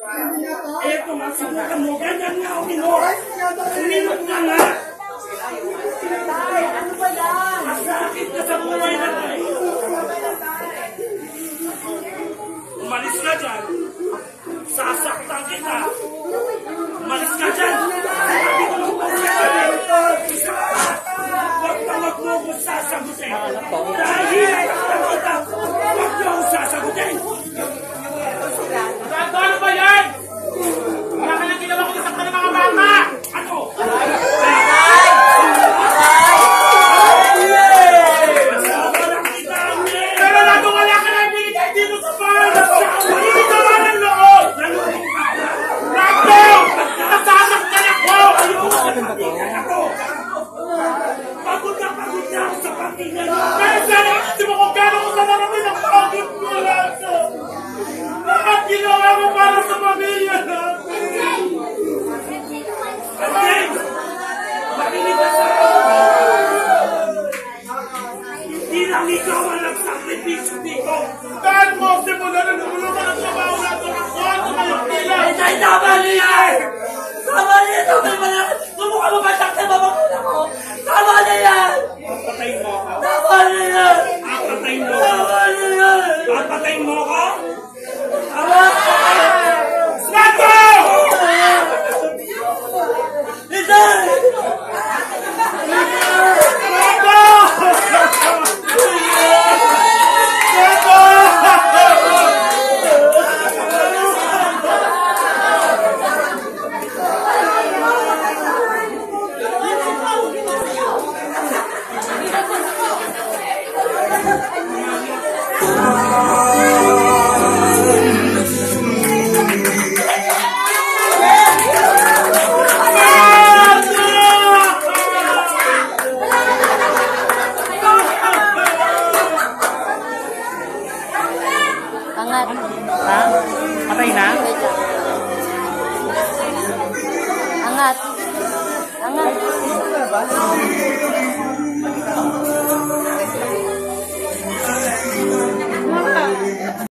Eto nga, subukan mo. Ganyan nga, uminom. Uminom ka nga. Ano ba yan? Masakit ka sa buhay na tayo. Umalis ka dyan. Sasaktan kita. Umalis ka dyan. Sabi ko nung huwag mo ko sasagutin. Dahil nasaktan kita, huwag mo ko sasagutin. Ano ba yan? Wala ka nang ginawa kung isang ka ng mga bata! Ano? Pero lalo wala ka nang binigay dito sa bahay! Hindi ka ba ng loob? Lalo! Nasasaktan ako! Pagod na ako sa pamilya mo. Kaya sana kasi mo kung gano'n ko sa marami ng pagod mo lang! Bakit ginawa mo para sa pamilya natin? Again! Makinig ka sa hindi lang ikaw ang nagsakripisyo dito. Dahil mo, simula na lumulungan ang trabaho natin ang kwarto ngayong nila! Ay, tama niya eh! Tama niya! Tama niya! Sumukha mo ba sakta ba makuna ko? Tama niya yan! Papatayin mo ako! Tama niya yan! Papatayin mo ako! Tama niya yan! Papatayin mo ako! Tama! Slato! Hindi! Angat. Ha? Patay na? Angat. Angat.